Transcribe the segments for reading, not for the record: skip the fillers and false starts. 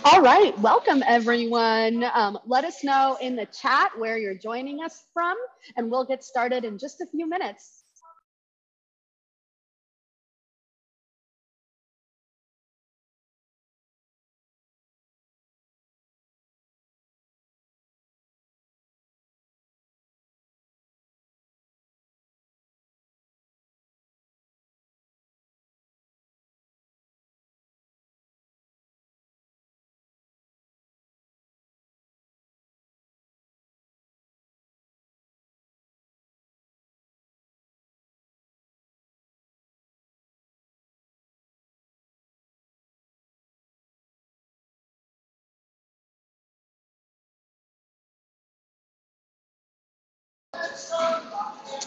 All right, welcome everyone. Let us know in the chat where you're joining us from, and we'll get started in just a few minutes.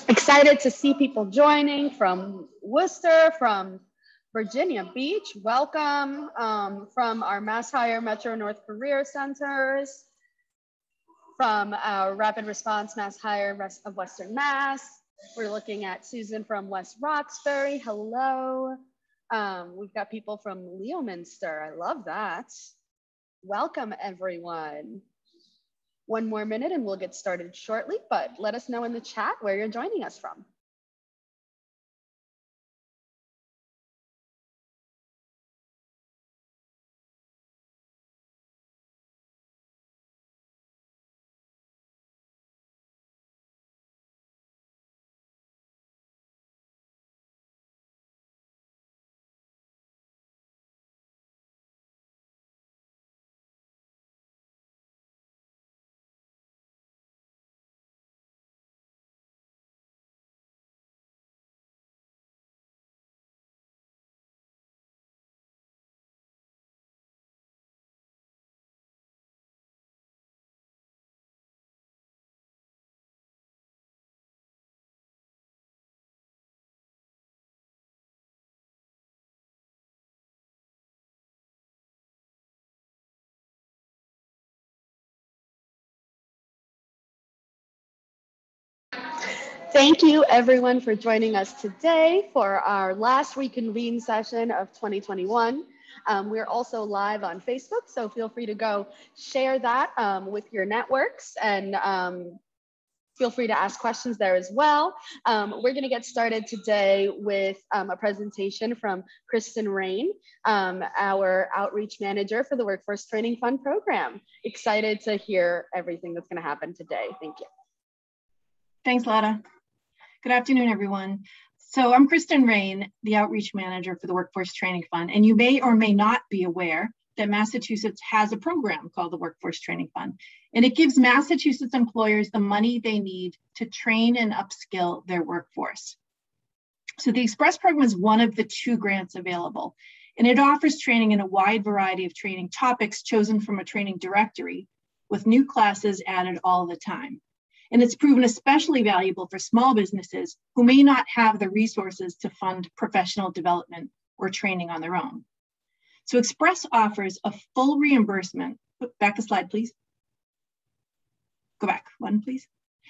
Excited to see people joining from Worcester, from Virginia Beach. Welcome from our MassHire Metro North Career Centers, from our Rapid Response MassHire Rest of Western Mass. We're looking at Susan from West Roxbury. Hello. We've got people from Leominster. I love that. Welcome, everyone. One more minute and we'll get started shortly, but let us know in the chat where you're joining us from. Thank you everyone for joining us today for our last reconvene session of 2021. We're also live on Facebook, so feel free to go share that with your networks, and feel free to ask questions there as well. We're going to get started today with a presentation from Kristin Rain, our outreach manager for the Workforce Training Fund program. Excited to hear everything that's going to happen today. Thank you. Thanks, Lada. Good afternoon, everyone. So I'm Kristin Rain, the Outreach Manager for the Workforce Training Fund, and you may or may not be aware that Massachusetts has a program called the Workforce Training Fund, and it gives Massachusetts employers the money they need to train and upskill their workforce. So the Express program is one of the 2 grants available, and it offers training in a wide variety of training topics chosen from a training directory with new classes added all the time. And it's proven especially valuable for small businesses who may not have the resources to fund professional development or training on their own. So Express offers a full reimbursement. Back a slide, please. Go back one, please.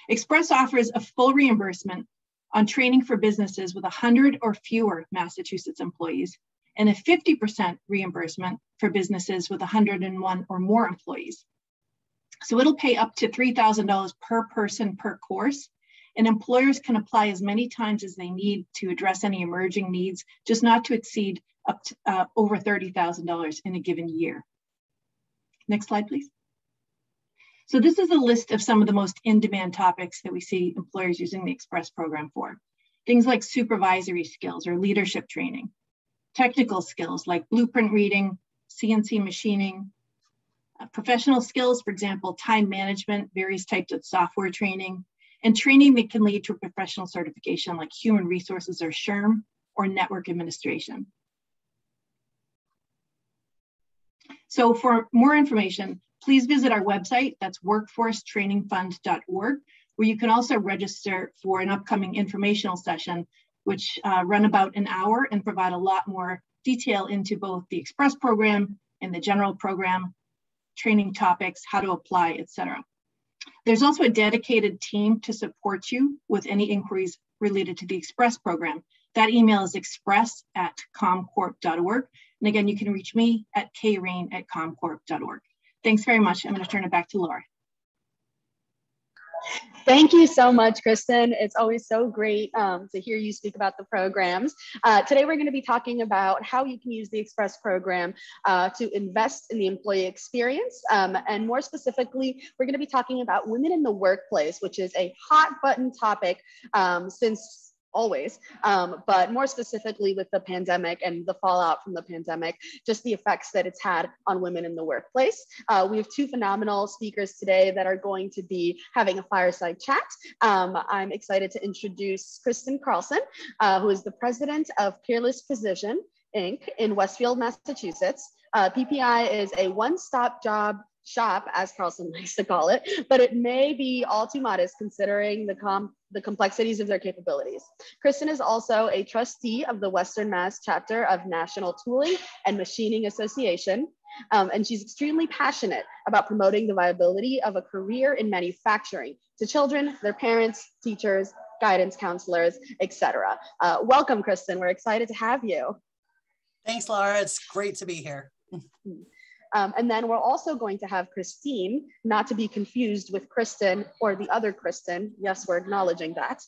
Express offers a full reimbursement on training for businesses with 100 or fewer Massachusetts employees, and a 50% reimbursement for businesses with 101 or more employees. So it'll pay up to $3,000 per person per course, and employers can apply as many times as they need to address any emerging needs, just not to exceed up to over $30,000 in a given year. Next slide, please. So this is a list of some of the most in-demand topics that we see employers using the Express program for. Things like supervisory skills or leadership training, technical skills like blueprint reading, CNC machining, professional skills, for example, time management, various types of software training, and training that can lead to a professional certification like human resources or SHRM or network administration. So for more information, please visit our website, that's workforcetrainingfund.org, where you can also register for an upcoming informational session, which run about an hour and provide a lot more detail into both the Express program and the general program, training topics, how to apply, etc. There's also a dedicated team to support you with any inquiries related to the Express program. That email is express@comcorp.org. And again, you can reach me at krain@comcorp.org. Thanks very much. I'm going to turn it back to Laura. Thank you so much, Kristin. It's always so great to hear you speak about the programs. Today, we're going to be talking about how you can use the Express program to invest in the employee experience. And more specifically, we're going to be talking about women in the workplace, which is a hot button topic since always, but more specifically with the pandemic and the fallout from the pandemic, just the effects that it's had on women in the workplace. We have two phenomenal speakers today that are going to be having a fireside chat. I'm excited to introduce Kristin Carlson, who is the president of Peerless Precision, Inc. in Westfield, Massachusetts. PPI is a one-stop job shop, as Carlson likes to call it, but it may be all too modest considering the complexities of their capabilities. Kristin is also a trustee of the Western Mass chapter of National Tooling and Machining Association, and she's extremely passionate about promoting the viability of a career in manufacturing to children, their parents, teachers, guidance counselors, etc. Welcome, Kristin. We're excited to have you. Thanks, Laura. It's great to be here. And then we're also going to have Christine, not to be confused with Kristin or the other Kristin. Yes, we're acknowledging that.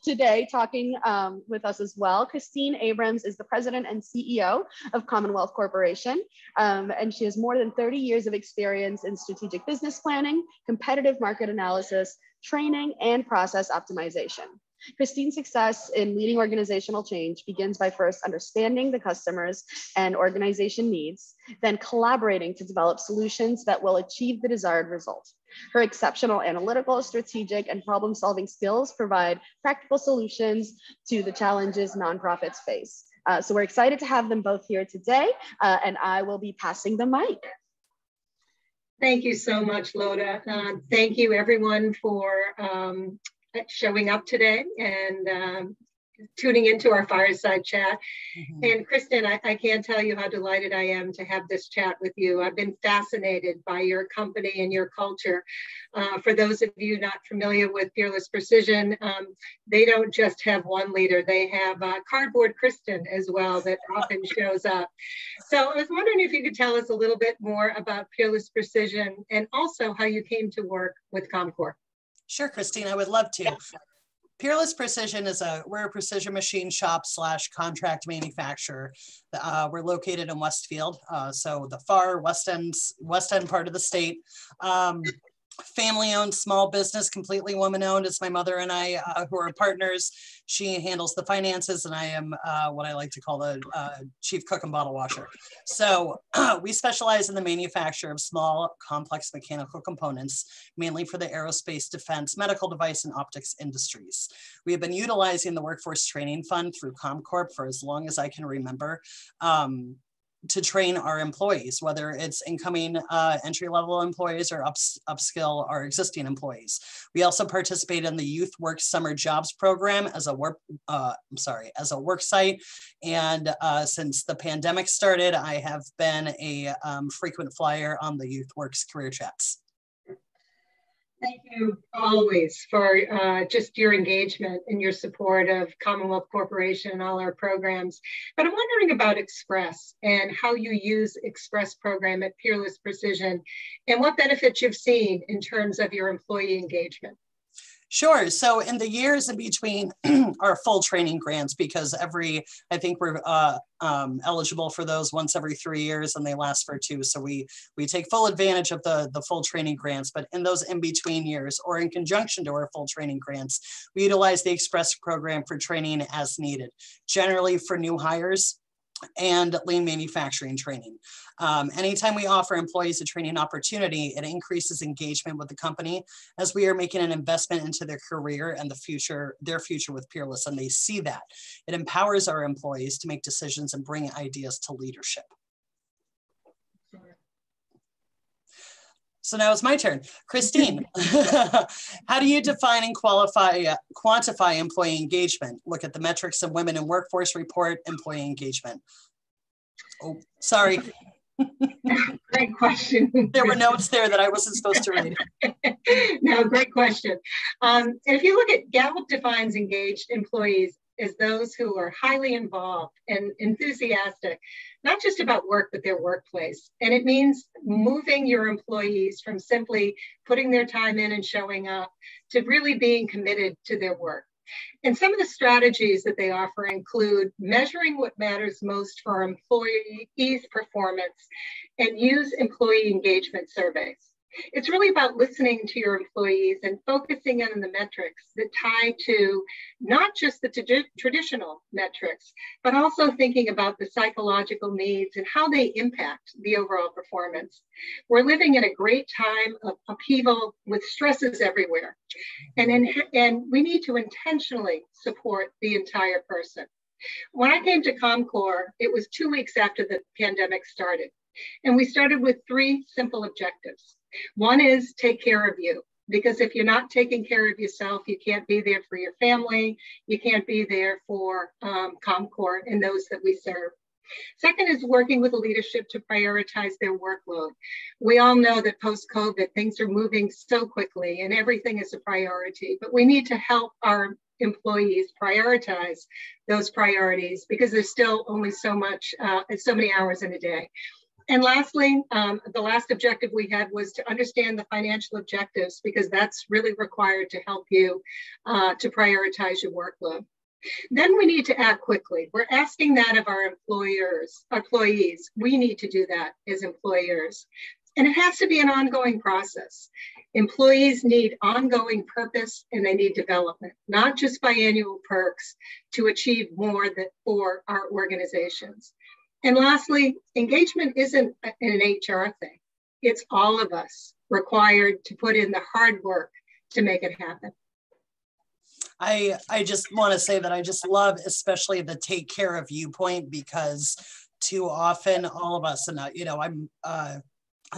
Today, talking with us as well, Christine Abrams is the president and CEO of Commonwealth Corporation. And she has more than 30 years of experience in strategic business planning, competitive market analysis, training, and process optimization. Christine's success in leading organizational change begins by first understanding the customers and organization needs, then collaborating to develop solutions that will achieve the desired result. Her exceptional analytical, strategic, and problem-solving skills provide practical solutions to the challenges nonprofits face. So we're excited to have them both here today, and I will be passing the mic. Thank you so much, Loda. Thank you, everyone, for showing up today and tuning into our fireside chat. And Kristin, I can't tell you how delighted I am to have this chat with you. I've been fascinated by your company and your culture. For those of you not familiar with Peerless Precision, they don't just have one leader, they have Cardboard Kristin as well that often shows up. So I was wondering if you could tell us a little bit more about Peerless Precision and also how you came to work with ComCorp. Sure, Christine, I would love to. Peerless Precision we're a precision machine shop / contract manufacturer. We're located in Westfield, so the far west end part of the state. Family-owned small business, completely woman-owned. It's my mother and I who are partners. She handles the finances, and I am what I like to call the chief cook and bottle washer. So we specialize in the manufacture of small, complex mechanical components, mainly for the aerospace, defense, medical device, and optics industries. We have been utilizing the Workforce Training Fund through ComCorp for as long as I can remember. To train our employees, whether it's incoming entry-level employees or upskill our existing employees. We also participate in the Youth Work Summer Jobs Program as a work site. And since the pandemic started, I have been a frequent flyer on the Youth Works career chats. Thank you always for just your engagement and your support of Commonwealth Corporation and all our programs. But I'm wondering about Express and how you use Express program at Peerless Precision and what benefits you've seen in terms of your employee engagement. Sure. So in the years in between our full training grants, because I think we're eligible for those once every 3 years and they last for 2. So we take full advantage of the full training grants, but in those in-between years or in conjunction to our full training grants, we utilize the Express program for training as needed, generally for new hires and lean manufacturing training. Anytime we offer employees a training opportunity, it increases engagement with the company as we are making an investment into their career and their future with Peerless, and they see that. It empowers our employees to make decisions and bring ideas to leadership. So now it's my turn. Christine, how do you define and quantify employee engagement? Look at the metrics of Women in Workforce report, employee engagement. Oh, sorry. Great question. There were notes there that I wasn't supposed to read. No, great question. If you look at Gallup defines engaged employees as those who are highly involved and enthusiastic, not just about work, but their workplace. And it means moving your employees from simply putting their time in and showing up to really being committed to their work. And some of the strategies that they offer include measuring what matters most for employees' performance and use employee engagement surveys. It's really about listening to your employees and focusing on the metrics that tie to not just the traditional metrics, but also thinking about the psychological needs and how they impact the overall performance. We're living in a great time of upheaval with stresses everywhere. And we need to intentionally support the entire person. When I came to ComCorp, it was 2 weeks after the pandemic started. And we started with 3 simple objectives. One is take care of you, because if you're not taking care of yourself, you can't be there for your family, you can't be there for ComCorp and those that we serve. Second is working with the leadership to prioritize their workload. We all know that post-COVID, things are moving so quickly and everything is a priority, but we need to help our employees prioritize those priorities because there's still only so many hours in a day. And lastly, the last objective we had was to understand the financial objectives, because that's really required to help you to prioritize your workload. Then we need to act quickly. We're asking that of our employees. We need to do that as employers. And it has to be an ongoing process. Employees need ongoing purpose and they need development, not just biannual perks to achieve more for our organizations. And lastly, engagement isn't an HR thing. It's all of us required to put in the hard work to make it happen. I just want to say that I just love especially the take care of you point, because too often all of us, and I'm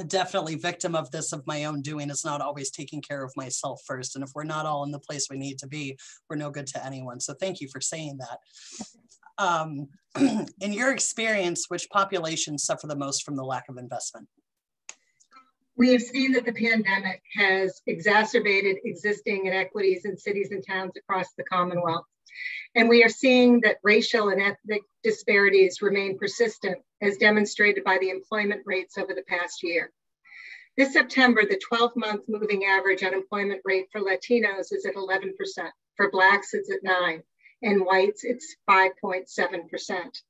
definitely victim of this of my own doing, is not always taking care of myself first. And if we're not all in the place we need to be, we're no good to anyone. So thank you for saying that. In your experience, which populations suffer the most from the lack of investment? We have seen that the pandemic has exacerbated existing inequities in cities and towns across the Commonwealth. And we are seeing that racial and ethnic disparities remain persistent, as demonstrated by the employment rates over the past year. This September, the 12-month moving average unemployment rate for Latinos is at 11%. For Blacks, it's at 9%. And whites, it's 5.7%.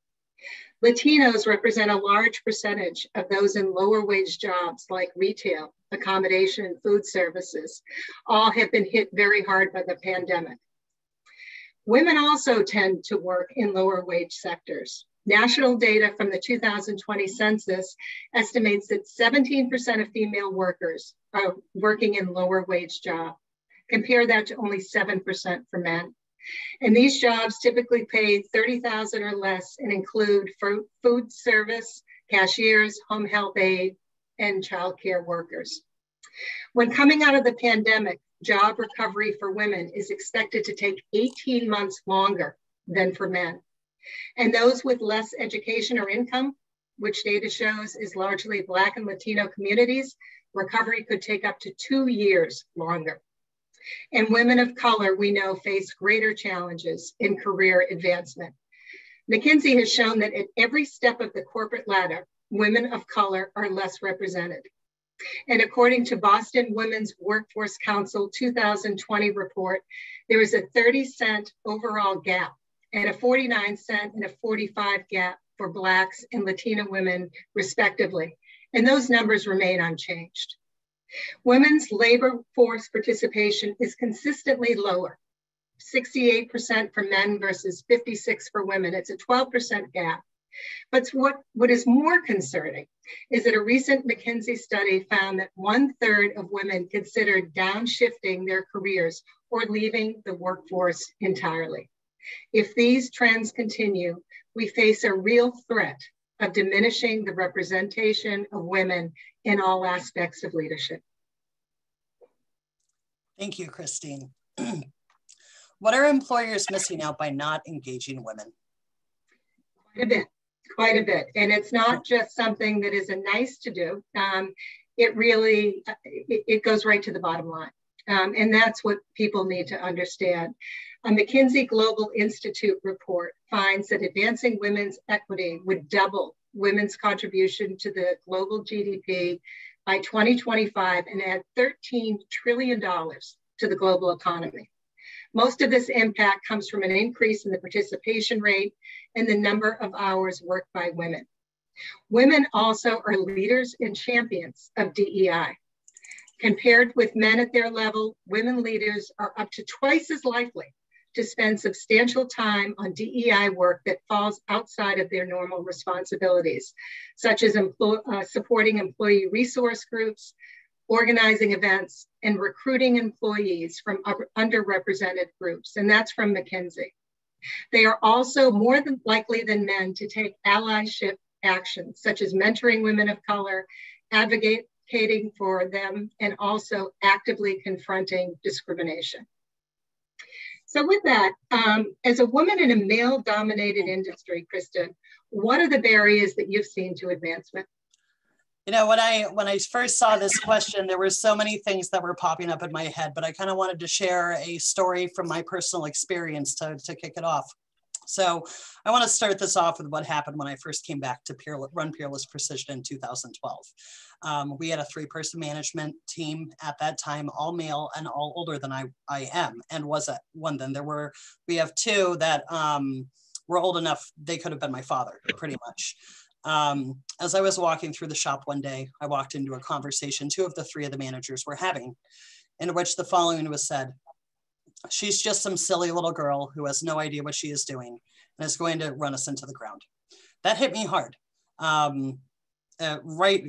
Latinos represent a large percentage of those in lower wage jobs like retail, accommodation, and food services. All have been hit very hard by the pandemic. Women also tend to work in lower wage sectors. National data from the 2020 census estimates that 17% of female workers are working in lower wage jobs. Compare that to only 7% for men. And these jobs typically pay $30,000 or less and include food service, cashiers, home health aide, and childcare workers. When coming out of the pandemic, job recovery for women is expected to take 18 months longer than for men. And those with less education or income, which data shows is largely Black and Latino communities, recovery could take up to 2 years longer. And women of color, we know, face greater challenges in career advancement. McKinsey has shown that at every step of the corporate ladder, women of color are less represented. And according to Boston Women's Workforce Council 2020 report, there is a 30-cent overall gap and a 49-cent and a 45 gap for Blacks and Latino women, respectively. And those numbers remain unchanged. Women's labor force participation is consistently lower, 68% for men versus 56% for women. It's a 12% gap. But what is more concerning is that a recent McKinsey study found that 1/3 of women considered downshifting their careers or leaving the workforce entirely. If these trends continue, we face a real threat of diminishing the representation of women in all aspects of leadership. Thank you, Kristin. What are employers missing out by not engaging women? Quite a bit. And it's not just something that is a nice to do. It really, it goes right to the bottom line. And that's what people need to understand. A McKinsey Global Institute report finds that advancing women's equity would double women's contribution to the global GDP by 2025 and add $13 trillion to the global economy. Most of this impact comes from an increase in the participation rate and the number of hours worked by women. Women also are leaders and champions of DEI. Compared with men at their level, women leaders are up to twice as likely to spend substantial time on DEI work that falls outside of their normal responsibilities, such as supporting employee resource groups, organizing events, and recruiting employees from underrepresented groups, and that's from McKinsey. They are also more than likely than men to take allyship actions, such as mentoring women of color, advocating for them, and also actively confronting discrimination. So with that, as a woman in a male-dominated industry, Kristin, what are the barriers that you've seen to advancement? You know, when I first saw this question, there were so many things that were popping up in my head, but I kind of wanted to share a story from my personal experience to kick it off. So I want to start this off with what happened when I first came back to run Peerless Precision in 2012. We had a 3-person management team at that time, all male and all older than I am, and was at one then. We have 2 that were old enough, they could have been my father, pretty much. As I was walking through the shop one day, I walked into a conversation 2 of the 3 of the managers were having, in which the following was said: "She's just some silly little girl who has no idea what she is doing and is going to run us into the ground." That hit me hard. Right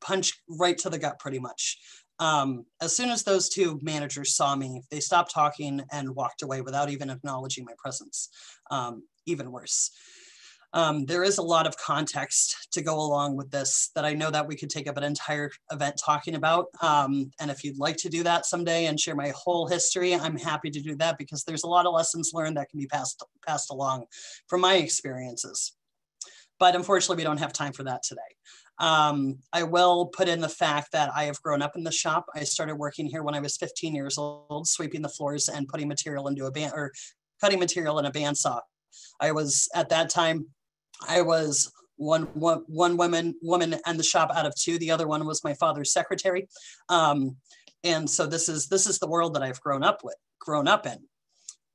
punch right to the gut, pretty much. As soon as those 2 managers saw me, they stopped talking and walked away without even acknowledging my presence. Even worse. There is a lot of context to go along with this that I know that we could take up an entire event talking about. And if you'd like to do that someday and share my whole history, I'm happy to do that, because there's a lot of lessons learned that can be passed along from my experiences. But unfortunately, we don't have time for that today. I will put in the fact that I have grown up in the shop. I started working here when I was 15 years old, sweeping the floors and putting material into cutting material in a bandsaw. I was, at that time, I was one woman in the shop out of 2. The other one was my father's secretary. And so this is the world that I've grown up in.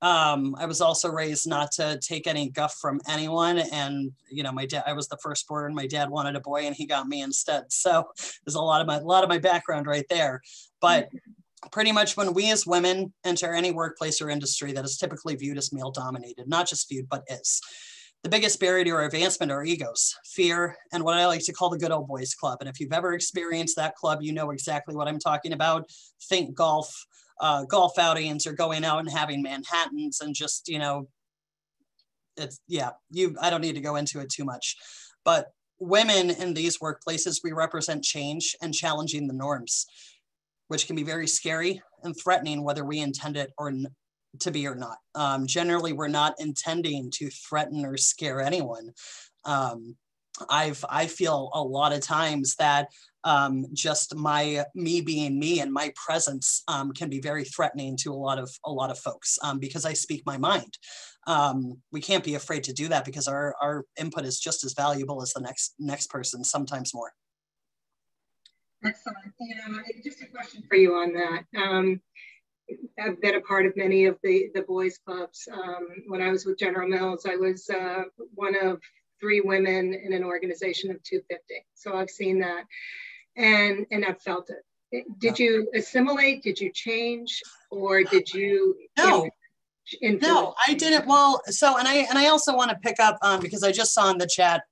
I was also raised not to take any guff from anyone. And, you know, I was the firstborn. My dad wanted a boy and he got me instead. So there's a lot of my background right there. But pretty much when we as women enter any workplace or industry that is typically viewed as male dominated, not just viewed, but is, the biggest barrier to our advancement are egos, fear, and what I like to call the good old boys club. And if you've ever experienced that club, you know exactly what I'm talking about. Think golf outings, or going out and having Manhattans, and just, you know, I don't need to go into it too much. But women in these workplaces, we represent change and challenging the norms, which can be very scary and threatening, whether we intend it to be or not. Generally, we're not intending to threaten or scare anyone. I feel a lot of times that just me being me and my presence can be very threatening to a lot of folks, because I speak my mind. We can't be afraid to do that, because our input is just as valuable as the next person, sometimes more. Excellent. Just a question for you on that. I've been a part of many of the boys clubs. When I was with General Mills, I was one of 3 women in an organization of 250. So I've seen that, and I've felt it. Did you assimilate? Did you change, or did you? No. No, I didn't. Well, so and I also want to pick up because I just saw in the chat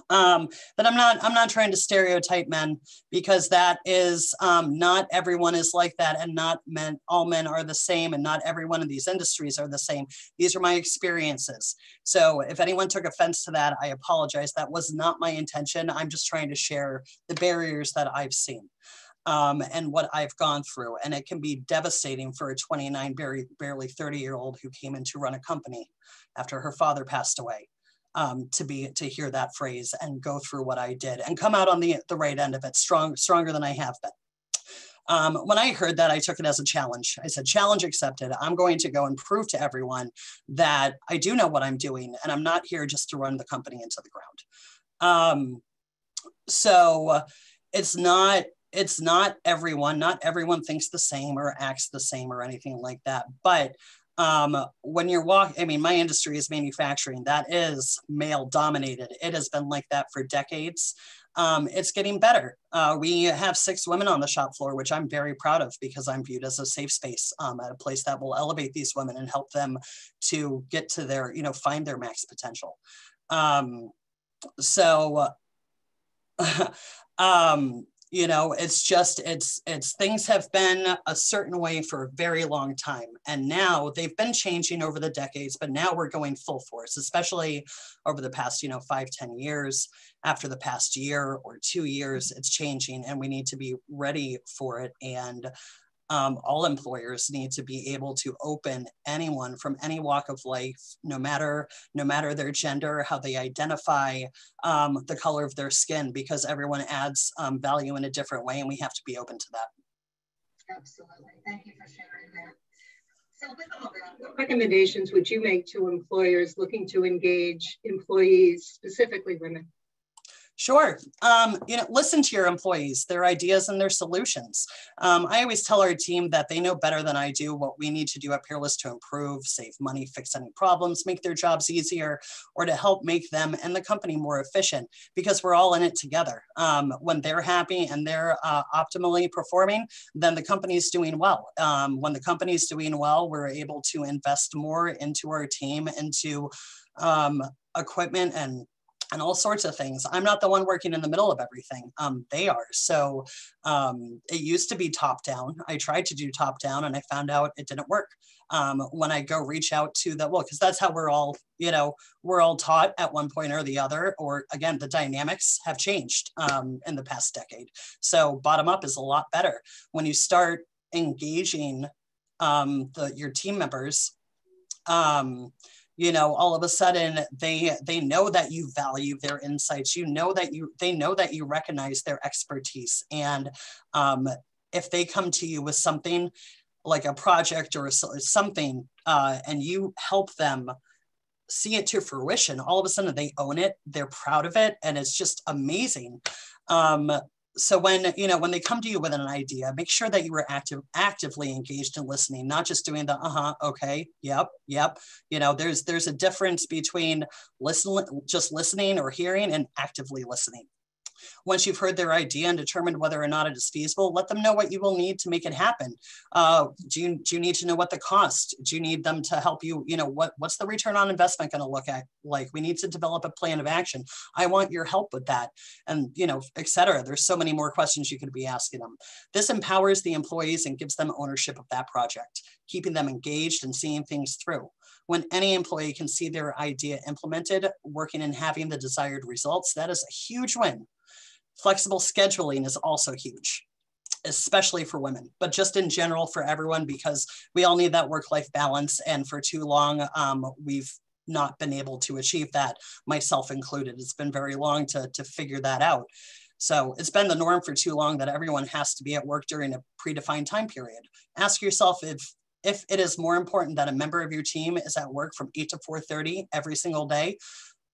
that I'm not trying to stereotype men, because that is not everyone is like that, and all men are the same, and not everyone in these industries are the same. These are my experiences. So if anyone took offense to that, I apologize. That was not my intention. I'm just trying to share the barriers that I've seen. And what I've gone through. And it can be devastating for a 29, barely 30-year-old who came in to run a company after her father passed away, to hear that phrase and go through what I did and come out on the right end of it, stronger than I have been. When I heard that, I took it as a challenge. I said, challenge accepted. I'm going to go and prove to everyone that I do know what I'm doing, and I'm not here just to run the company into the ground. So it's not everyone, not everyone thinks the same or acts the same or anything like that. But when you're walking, I mean, my industry is manufacturing. That is male dominated. It has been like that for decades. It's getting better. We have 6 women on the shop floor, which I'm very proud of because I'm viewed as a safe space at a place that will elevate these women and help them to get to their, find their max potential. It's just, it's things have been a certain way for a very long time. And now they've been changing over the decades, but now we're going full force, especially over the past, 5-10 years. After the past year or 2 years, it's changing and we need to be ready for it. And all employers need to be able to open anyone from any walk of life, no matter their gender, how they identify, the color of their skin, because everyone adds value in a different way, and we have to be open to that. Absolutely. Thank you for sharing that. So with all that, what recommendations would you make to employers looking to engage employees, specifically women? Sure. Listen to your employees, their ideas and their solutions. I always tell our team that they know better than I do what we need to do at Peerless to improve, save money, fix any problems, make their jobs easier, or to help make them and the company more efficient, because we're all in it together. When they're happy and they're optimally performing, then the company's doing well. When the company's doing well, we're able to invest more into our team, into equipment and all sorts of things. I'm not the one working in the middle of everything. They are. So it used to be top down. I tried to do top down and I found out it didn't work. When I go reach out to because that's how we're all taught at one point or the other, or again, the dynamics have changed in the past decade. So bottom up is a lot better. When you start engaging your team members, all of a sudden they know that you value their insights. They know that you recognize their expertise. And if they come to you with something like a project or something, and you help them see it to fruition, all of a sudden they own it, they're proud of it, and it's just amazing. So when they come to you with an idea, make sure that you are actively engaged in listening, not just doing the okay, yep. There's a difference between just listening or hearing and actively listening. Once you've heard their idea and determined whether or not it is feasible, let them know what you will need to make it happen. Do you need to know what the cost? Do you need them to help you? What's the return on investment going to look like? We need to develop a plan of action. I want your help with that, and et cetera. There's so many more questions you could be asking them. This empowers the employees and gives them ownership of that project, keeping them engaged and seeing things through. When any employee can see their idea implemented, working and having the desired results, that is a huge win. Flexible scheduling is also huge, especially for women, but just in general for everyone, because we all need that work-life balance. And for too long, we've not been able to achieve that, myself included. It's been very long to figure that out. So it's been the norm for too long that everyone has to be at work during a predefined time period. Ask yourself if it is more important that a member of your team is at work from 8 to 4:30 every single day,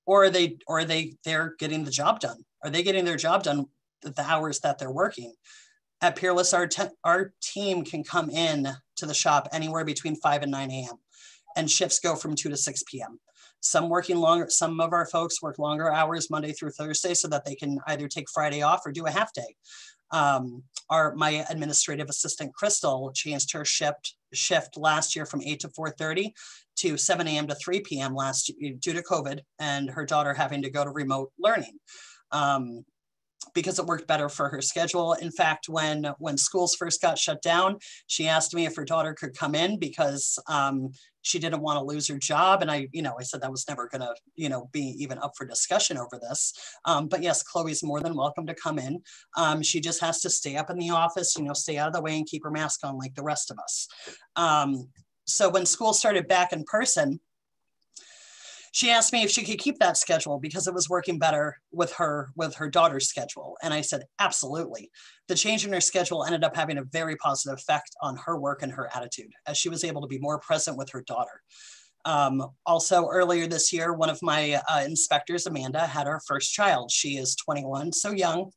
or they're getting the job done. Are they getting their job done at the hours that they're working? At Peerless, our team can come in to the shop anywhere between 5 and 9 a.m. and shifts go from 2 to 6 p.m. Some working longer. Some of our folks work longer hours Monday through Thursday so that they can either take Friday off or do a half day. My administrative assistant, Crystal, changed her shift last year from 8 to 4:30 to 7 a.m. to 3 p.m. last year due to COVID and her daughter having to go to remote learning. Because it worked better for her schedule. In fact, when schools first got shut down, she asked me if her daughter could come in because she didn't want to lose her job. And I said that was never going to, be even up for discussion over this. But yes, Chloe's more than welcome to come in. She just has to stay up in the office, stay out of the way and keep her mask on like the rest of us. So when school started back in person, she asked me if she could keep that schedule because it was working better with her daughter's schedule. And I said, absolutely. The change in her schedule ended up having a very positive effect on her work and her attitude, as she was able to be more present with her daughter. Also earlier this year, one of my inspectors, Amanda, had her first child. She is 21, so young.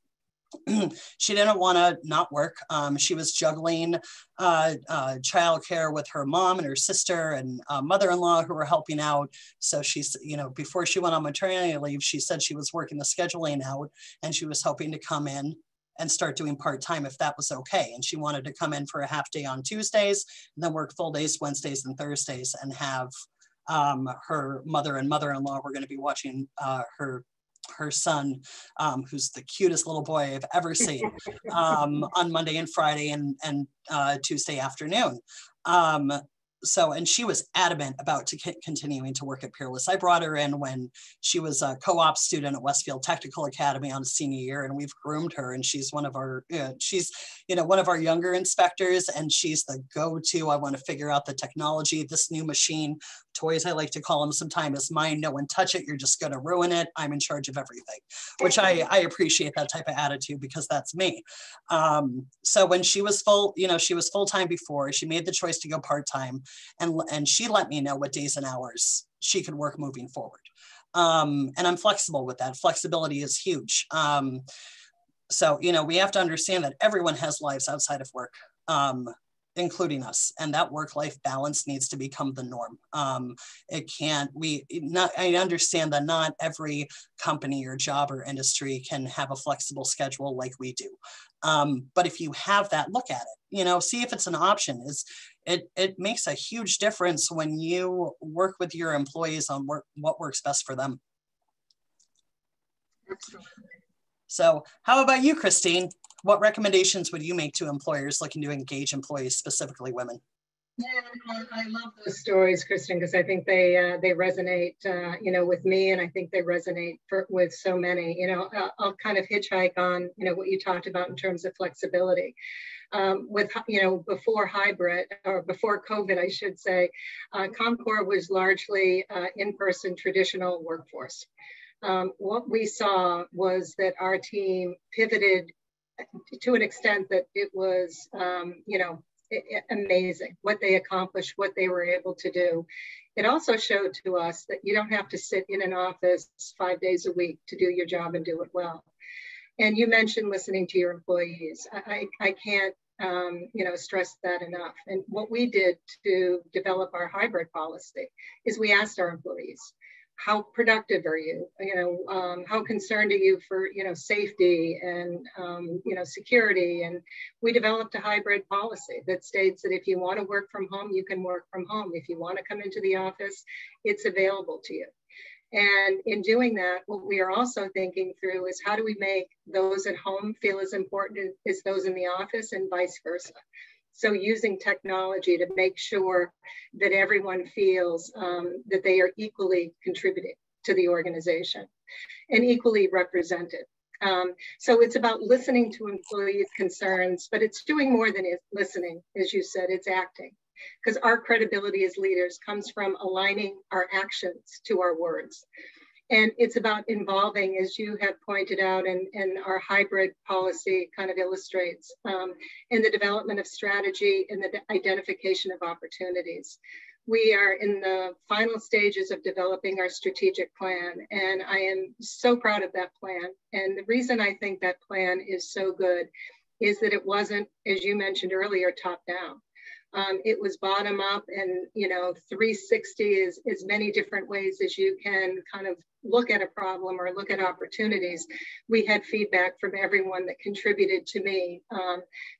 She didn't want to not work. She was juggling childcare with her mom and her sister and mother-in-law who were helping out. So she's, before she went on maternity leave, she said she was working the scheduling out and she was hoping to come in and start doing part-time if that was okay. And she wanted to come in for a half day on Tuesdays, and then work full days Wednesdays and Thursdays, and have her mother and mother-in-law were going to be watching her son, who's the cutest little boy I've ever seen, on Monday and Friday and Tuesday afternoon. And she was adamant about continuing to work at Peerless. I brought her in when she was a co-op student at Westfield Technical Academy on senior year, and we've groomed her. And she's one of our, one of our younger inspectors, and she's the go-to. I want to figure out the technology, this new machine, toys I like to call them sometimes, is mine. No one touch it. You're just going to ruin it. I'm in charge of everything, which I appreciate that type of attitude because that's me. So when she was she was full-time before, she made the choice to go part-time. And she let me know what days and hours she could work moving forward. And I'm flexible with that. Flexibility is huge. So, we have to understand that everyone has lives outside of work, including us. And that work-life balance needs to become the norm. I understand that not every company or job or industry can have a flexible schedule like we do. But if you have that, look at it, see if it's an option. It makes a huge difference when you work with your employees on what works best for them. Absolutely. So how about you, Kristin? What recommendations would you make to employers looking to engage employees, specifically women? Yeah, I love those stories, Kristin, because I think they resonate, with me, and I think they resonate with so many. I'll kind of hitchhike on, what you talked about in terms of flexibility. Before hybrid, or before COVID, I should say, Comcor was largely in-person traditional workforce. What we saw was that our team pivoted to an extent that it was, amazing what they accomplished, what they were able to do. It also showed to us that you don't have to sit in an office 5 days a week to do your job and do it well. And you mentioned listening to your employees. I can't, stress that enough. And what we did to develop our hybrid policy is we asked our employees, how productive are you? How concerned are you for, safety and, security? And we developed a hybrid policy that states that if you want to work from home, you can work from home. If you want to come into the office, it's available to you. And in doing that, what we are also thinking through is how do we make those at home feel as important as those in the office, and vice versa. So using technology to make sure that everyone feels that they are equally contributing to the organization and equally represented. So it's about listening to employees' concerns, but it's doing more than listening, as you said, it's acting. Because our credibility as leaders comes from aligning our actions to our words. And it's about involving, as you have pointed out, and our hybrid policy kind of illustrates, in the development of strategy and the identification of opportunities. We are in the final stages of developing our strategic plan, and I am so proud of that plan. And the reason I think that plan is so good is that it wasn't, as you mentioned earlier, top down. It was bottom up, and 360 is as many different ways as you can kind of look at a problem or look at opportunities. We had feedback from everyone that contributed to me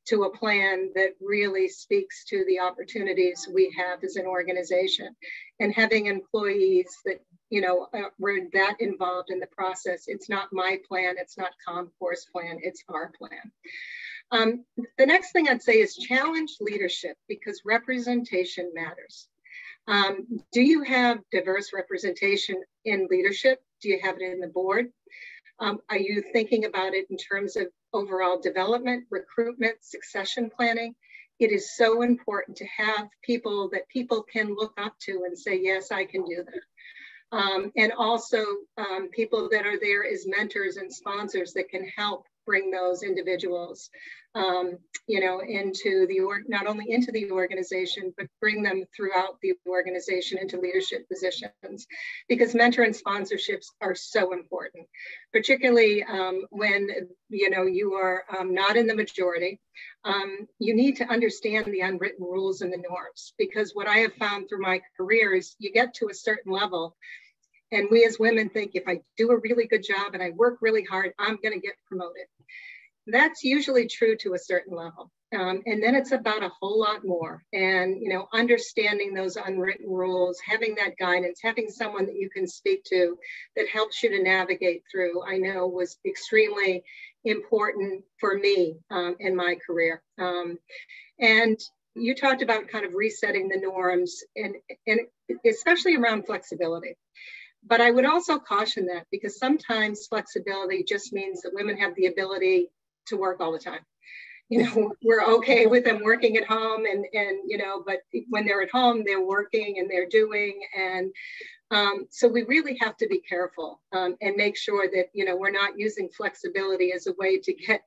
to a plan that really speaks to the opportunities we have as an organization. And having employees that were that involved in the process. It's not my plan, it's not Comcor's plan, it's our plan. The next thing I'd say is challenge leadership, because representation matters. Do you have diverse representation in leadership? Do you have it in the board? Are you thinking about it in terms of overall development, recruitment, succession planning? It is so important to have people that people can look up to and say, yes, I can do that. and also people that are there as mentors and sponsors that can help bring those individuals, you know, into the not only into the organization, but bring them throughout the organization into leadership positions, because mentor and sponsorships are so important, particularly when, you know, you are not in the majority. You need to understand the unwritten rules and the norms, because what I have found through my career is you get to a certain level, and we as women think, if I do a really good job and I work really hard, I'm going to get promoted. That's usually true to a certain level. And then it's about a whole lot more. And, you know, understanding those unwritten rules, having that guidance, having someone that you can speak to that helps you to navigate through, I know was extremely important for me in my career. And you talked about kind of resetting the norms, and especially around flexibility. But I would also caution that, because sometimes flexibility just means that women have the ability to work all the time. You know, we're okay with them working at home, and you know, but when they're at home, they're working and they're doing. And so we really have to be careful and make sure that, you know, we're not using flexibility as a way to get,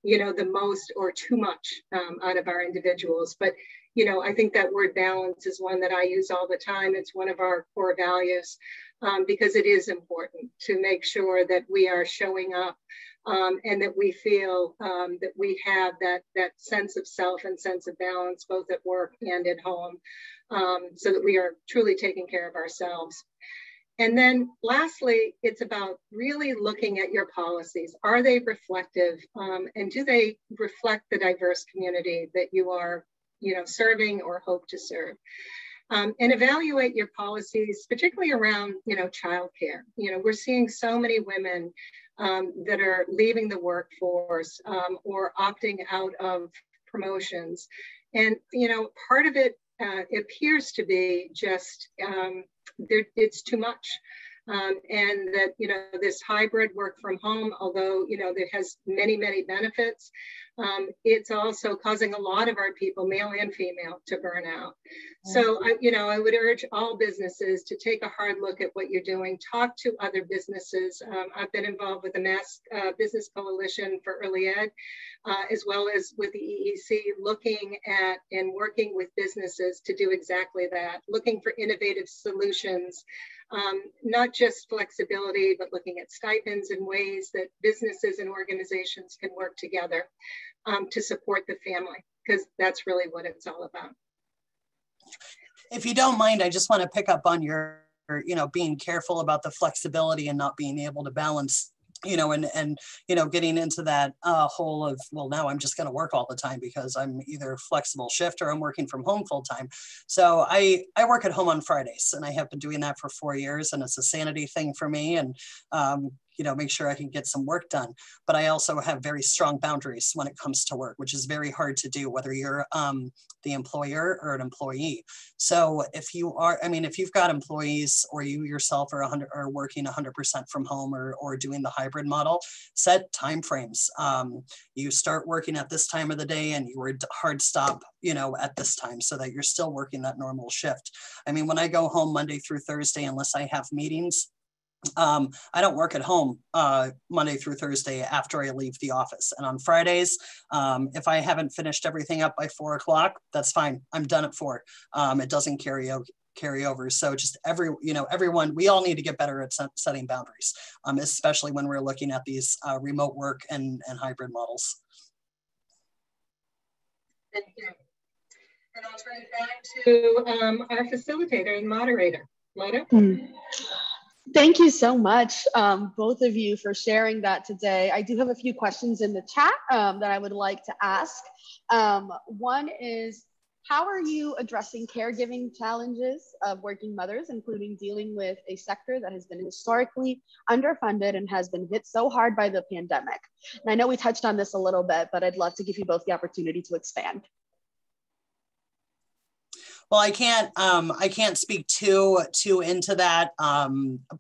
you know, the most or too much out of our individuals. But, you know, I think that word balance is one that I use all the time. It's one of our core values, because it is important to make sure that we are showing up and that we feel that we have that sense of self and sense of balance, both at work and at home, so that we are truly taking care of ourselves. And then lastly, it's about really looking at your policies. Are they reflective, and do they reflect the diverse community that you are, you know, serving or hope to serve? And evaluate your policies, particularly around, you know, childcare. You know, we're seeing so many women that are leaving the workforce or opting out of promotions. And, you know, part of it appears to be just, it's too much. And that, you know, this hybrid work from home, although, you know, that has many, many benefits, it's also causing a lot of our people, male and female, to burn out. So, you know, I would urge all businesses to take a hard look at what you're doing, talk to other businesses. I've been involved with the Mass Business Coalition for Early Ed, as well as with the EEC, looking at and working with businesses to do exactly that, looking for innovative solutions, not just flexibility, but looking at stipends and ways that businesses and organizations can work together to support the family, because that's really what it's all about. If you don't mind, I just want to pick up on your, you know, being careful about the flexibility and not being able to balance, you know, and you know, getting into that hole of, well, now I'm just going to work all the time because I'm either flexible shift or I'm working from home full time. So I work at home on Fridays, and I have been doing that for 4 years, and it's a sanity thing for me, and you know, make sure I can get some work done. But I also have very strong boundaries when it comes to work, which is very hard to do, whether you're the employer or an employee. So if you are, I mean, if you've got employees, or you yourself are working 100% from home, or doing the hybrid model, set timeframes. You start working at this time of the day, and you were hard stop, you know, at this time, so that you're still working that normal shift. I mean, when I go home Monday through Thursday, unless I have meetings, I don't work at home Monday through Thursday after I leave the office. And on Fridays, if I haven't finished everything up by 4 o'clock, that's fine. I'm done at 4. It doesn't carry over. So just everyone, we all need to get better at setting boundaries, especially when we're looking at these remote work and hybrid models. Thank you. And I'll turn it back to our facilitator and moderator, Loda. Thank you so much, both of you, for sharing that today. I do have a few questions in the chat that I would like to ask. One is, how are you addressing caregiving challenges of working mothers, including dealing with a sector that has been historically underfunded and has been hit so hard by the pandemic? And I know we touched on this a little bit, but I'd love to give you both the opportunity to expand. Well, I can't speak too into that,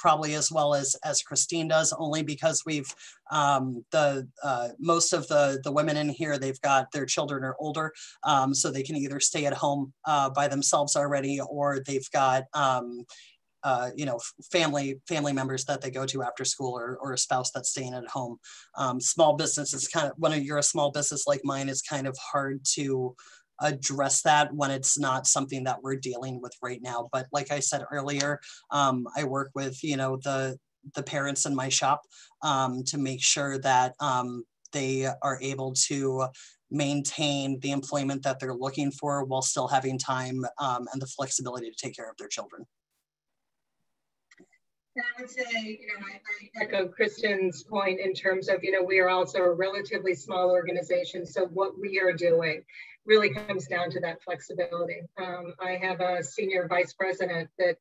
probably as well as Christine does, only because we've most of the women in here, they've got their children are older, so they can either stay at home by themselves already, or they've got family members that they go to after school, or a spouse that's staying at home. Small business is kind of, when you're a small business like mine, it's kind of hard to address that when it's not something that we're dealing with right now. But like I said earlier, I work with, the parents in my shop to make sure that they are able to maintain the employment that they're looking for while still having time and the flexibility to take care of their children. I would say, I echo Kristin's point in terms of, we are also a relatively small organization. So what we are doing really comes down to that flexibility. I have a senior vice president that,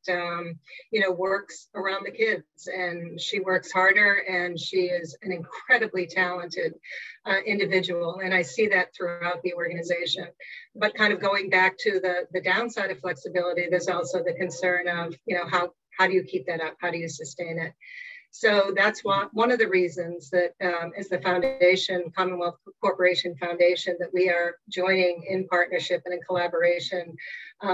works around the kids, and she works harder, and she is an incredibly talented individual. And I see that throughout the organization. But kind of going back to the downside of flexibility, there's also the concern of, how do you keep that up? How do you sustain it? So that's one of the reasons that as the foundation, Commonwealth Corporation Foundation, that we are joining in partnership and in collaboration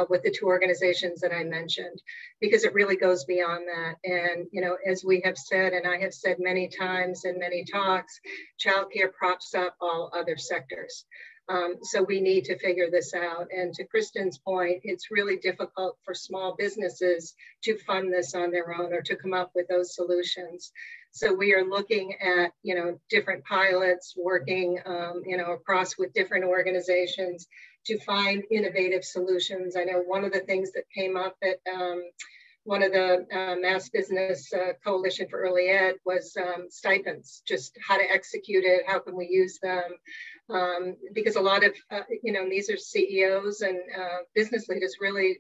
with the two organizations that I mentioned, because it really goes beyond that. And, as we have said, and I have said many times in many talks, childcare props up all other sectors. So we need to figure this out. And to Kristin's point, it's really difficult for small businesses to fund this on their own or to come up with those solutions. So we are looking at, different pilots, working, across with different organizations to find innovative solutions. I know one of the things that came up at one of the Mass Business Coalition for Early Ed was stipends, just how to execute it, how can we use them? Because a lot of, these are CEOs and business leaders really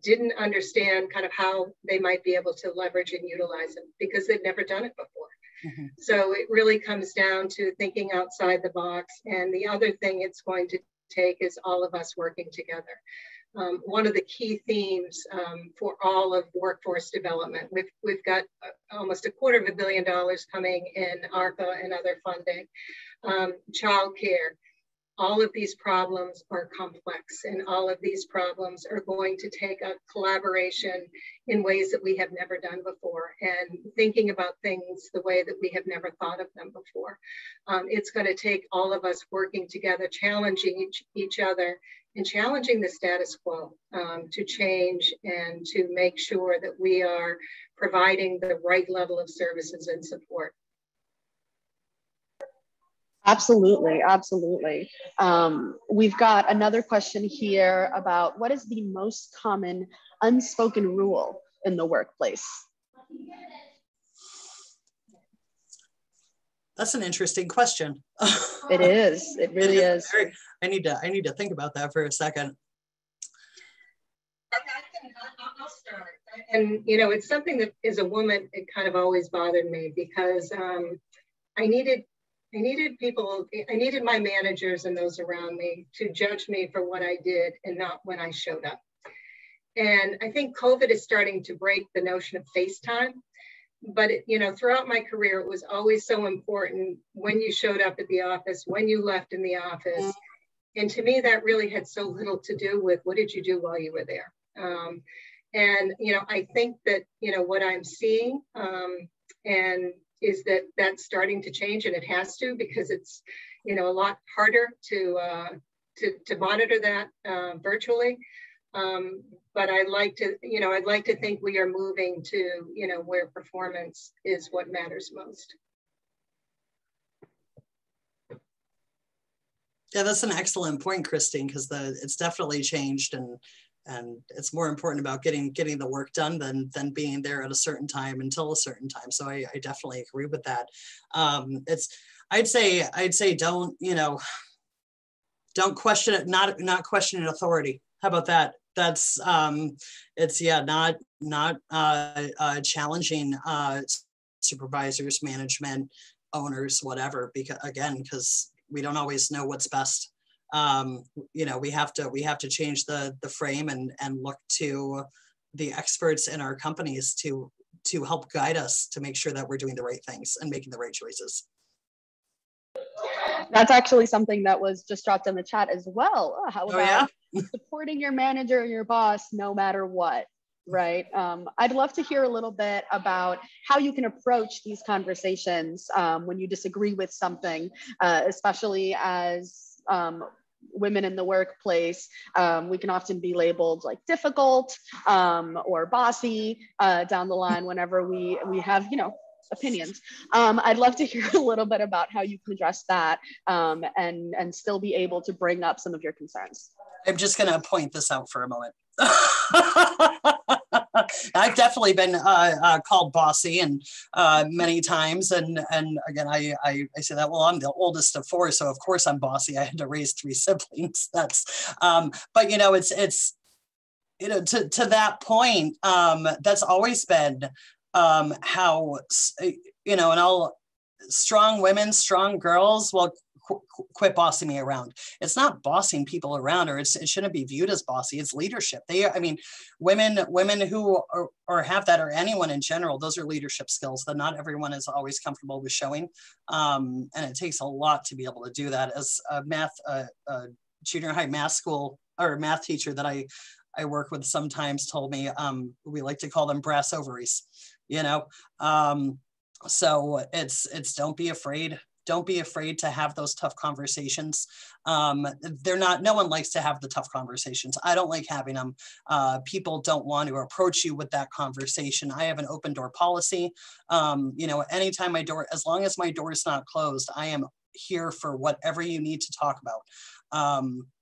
didn't understand kind of how they might be able to leverage and utilize them because they've never done it before. Mm-hmm. So it really comes down to thinking outside the box. And the other thing it's going to take is all of us working together. One of the key themes for all of workforce development, we've got almost $250 million coming in ARPA and other funding. Childcare, all of these problems are complex, and all of these problems are going to take a collaboration in ways that we have never done before, and thinking about things the way that we have never thought of them before. It's going to take all of us working together, challenging each other, and challenging the status quo to change and to make sure that we are providing the right level of services and support. Absolutely, absolutely. We've got another question here about what is the most common unspoken rule in the workplace? That's an interesting question. It is. It really is. I need to think about that for a second. I'll start. And it's something that as a woman, it kind of always bothered me because I needed my managers and those around me to judge me for what I did and not when I showed up. And I think COVID is starting to break the notion of FaceTime. But, throughout my career, it was always so important when you showed up at the office, when you left in the office. And to me, that really had so little to do with what did you do while you were there. And I think that, what I'm seeing and is that that's starting to change, and it has to, because it's, a lot harder to monitor that virtually. But I'd like to think we are moving to, where performance is what matters most. Yeah, that's an excellent point, Kristin, because it's definitely changed, and it's more important about getting the work done than being there at a certain time until a certain time. So I definitely agree with that. I'd say don't question it, not questioning authority. How about that? That's not challenging supervisors, management, owners, whatever, because we don't always know what's best. We have to change the frame and look to the experts in our companies to help guide us to make sure that we're doing the right things and making the right choices. That's actually something that was just dropped in the chat as well. How about yeah? supporting your manager or your boss no matter what? right? I'd love to hear a little bit about how you can approach these conversations when you disagree with something, especially as women in the workplace. We can often be labeled like difficult or bossy down the line whenever we have, opinions. I'd love to hear a little bit about how you can address that and still be able to bring up some of your concerns. I'm just going to point this out for a moment. I've definitely been called bossy and many times, and again, I say that, well, I'm the oldest of 4, so of course I'm bossy. I had to raise 3 siblings. That's but it's to that point, that's always been how and all strong women, strong girls, well, quit bossing me around. It's not bossing people around, or it shouldn't be viewed as bossy. It's leadership. Women who or have that, or anyone in general, those are leadership skills that not everyone is always comfortable with showing. And it takes a lot to be able to do that. As a junior high math school or math teacher that I work with sometimes told me, we like to call them brass ovaries, so it's don't be afraid. Don't be afraid to have those tough conversations. No one likes to have the tough conversations. I don't like having them. People don't want to approach you with that conversation. I have an open door policy. Anytime as long as my door is not closed, I am here for whatever you need to talk about.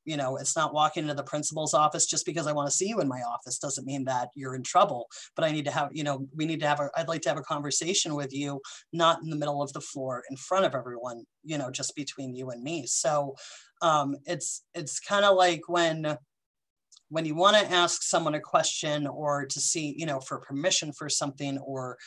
It's not walking into the principal's office. Just because I want to see you in my office doesn't mean that you're in trouble, but I need to have, I'd like to have a conversation with you, not in the middle of the floor in front of everyone, just between you and me. So it's kind of like when you want to ask someone a question, or to see, for permission for something, or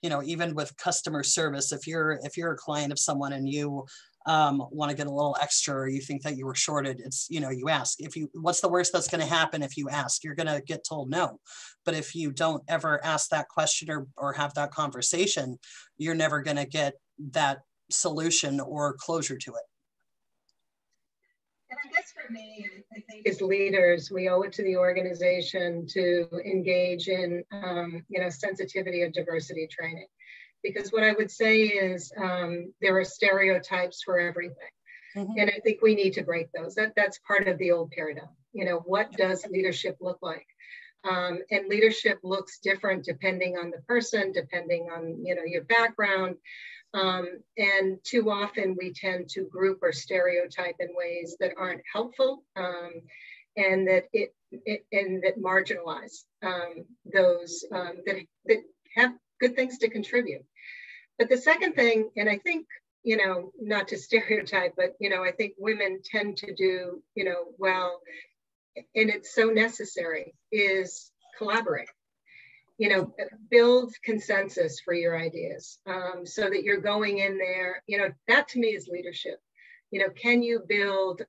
even with customer service, if you're a client of someone and you want to get a little extra, or you think that you were shorted, it's, you ask. What's the worst that's going to happen if you ask? You're going to get told no. But if you don't ever ask that question or have that conversation, you're never going to get that solution or closure to it. And I guess for me, I think as leaders, we owe it to the organization to engage in, sensitivity and diversity training. Because what I would say is there are stereotypes for everything. Mm-hmm. And I think we need to break those. That's part of the old paradigm. What does leadership look like? And leadership looks different depending on the person, depending on, your background. And too often we tend to group or stereotype in ways that aren't helpful, and that that marginalize those that have good things to contribute. But the second thing, and I think, not to stereotype, but, I think women tend to do, well, and it's so necessary, is collaborate. Build consensus for your ideas, so that you're going in there, that to me is leadership. Can you build,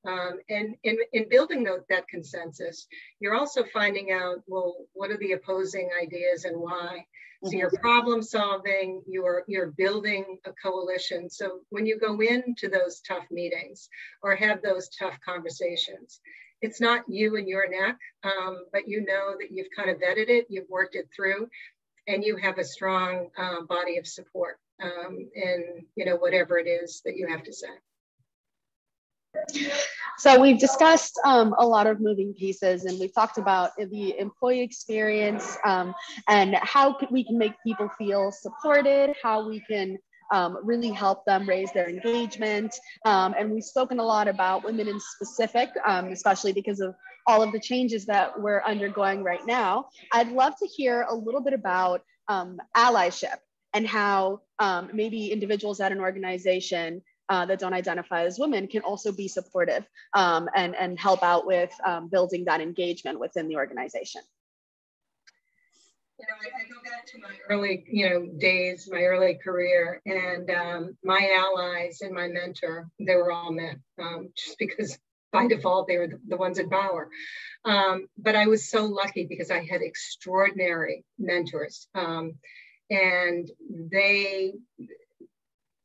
and in building that consensus, you're also finding out, well, what are the opposing ideas and why? So you're problem solving, you're building a coalition. So when you go into those tough meetings or have those tough conversations, it's not you and your neck, but that you've kind of vetted it, you've worked it through, and you have a strong body of support in whatever it is that you have to say. So we've discussed a lot of moving pieces, and we've talked about the employee experience and how we can make people feel supported, how we can really help them raise their engagement. And we've spoken a lot about women in specific, especially because of all of the changes that we're undergoing right now. I'd love to hear a little bit about allyship and how maybe individuals at an organization that don't identify as women can also be supportive and help out with building that engagement within the organization. I go back to my early, days, my early career, and my allies and my mentor, they were all men, just because by default, they were the ones in power. But I was so lucky because I had extraordinary mentors, and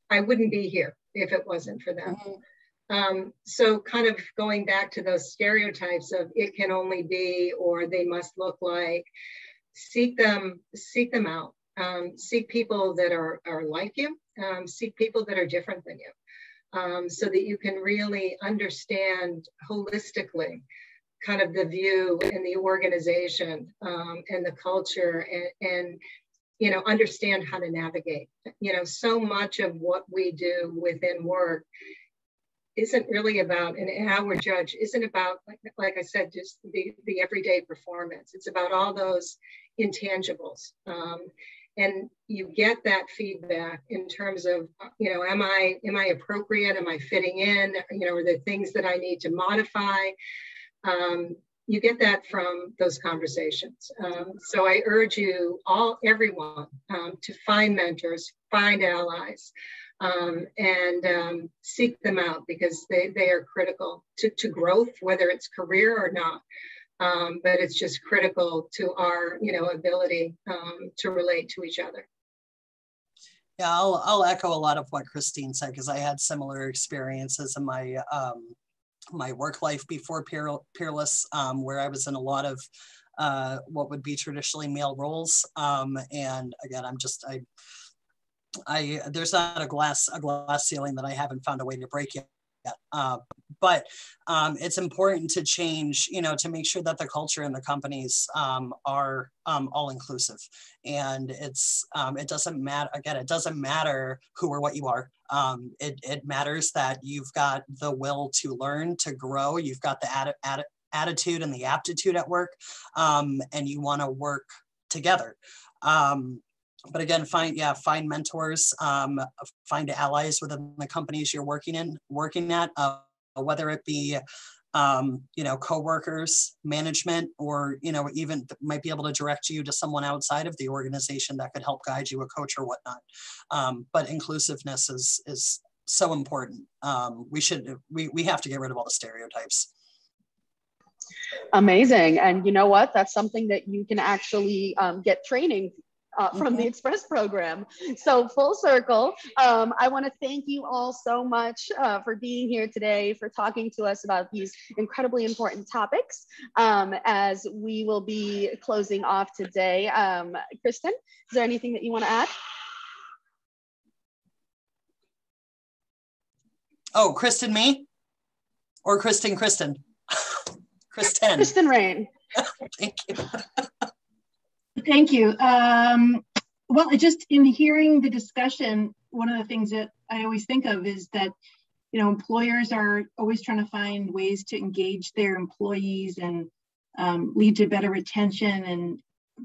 I wouldn't be here if it wasn't for them. So kind of going back to those stereotypes of it can only be, or they must look like, seek them out. Seek people that are like you, seek people that are different than you, so that you can really understand holistically kind of the view and the organization and the culture, and you know, understand how to navigate. You know, so much of what we do within work isn't really about, and how we're judged isn't about, like I said, just the everyday performance. It's about all those intangibles. And you get that feedback in terms of, you know, am I appropriate? Am I fitting in? You know, are there things that I need to modify? You get that from those conversations. So I urge you everyone, to find mentors, find allies, and seek them out, because they are critical to growth, whether it's career or not. But it's just critical to our, you know, ability to relate to each other. Yeah, I'll echo a lot of what Kristin said, because I had similar experiences in my my work life before Peerless, where I was in a lot of what would be traditionally male roles. And again, there's not a glass ceiling that I haven't found a way to break yet. But it's important to change, you know, to make sure that the culture in the companies are all inclusive. And it doesn't matter, again, it doesn't matter who or what you are. It matters that you've got the will to learn, to grow, you've got the attitude and the aptitude at work, and you want to work together. But again, find mentors, find allies within the companies you're working at, whether it be, you know, coworkers, management, or, you know, even might be able to direct you to someone outside of the organization that could help guide you, a coach or whatnot. But inclusiveness is so important. We have to get rid of all the stereotypes. Amazing. And you know what? That's something that you can actually get training from the Express program. So full circle, I want to thank you all so much for being here today, for talking to us about these incredibly important topics, as we will be closing off today. Kristin, is there anything that you want to add? Oh, Kristin, me? Or Kristin? Kristin Rain. Thank you. Thank you. Well, just in hearing the discussion, one of the things that I always think of is that, you know, employers are always trying to find ways to engage their employees and lead to better retention and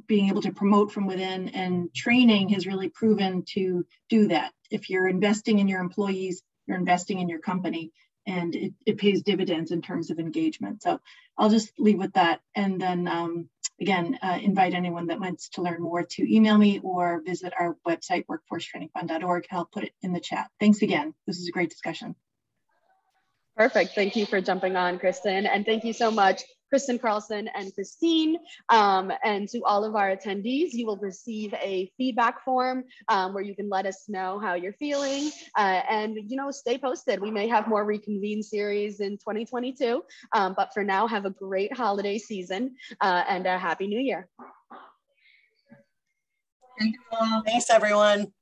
being able to promote from within. And training has really proven to do that. If you're investing in your employees, you're investing in your company, and it pays dividends in terms of engagement. So I'll just leave with that. And then again, invite anyone that wants to learn more to email me or visit our website, workforcetrainingfund.org. I'll put it in the chat. Thanks again. This is a great discussion. Perfect. Thank you for jumping on, Kristin. And thank you so much, Kristin Carlson and Kristin. And to all of our attendees, you will receive a feedback form where you can let us know how you're feeling, and, you know, stay posted. We may have more reconvene series in 2022, but for now, have a great holiday season and a happy new year. Thank you all. Thanks, everyone.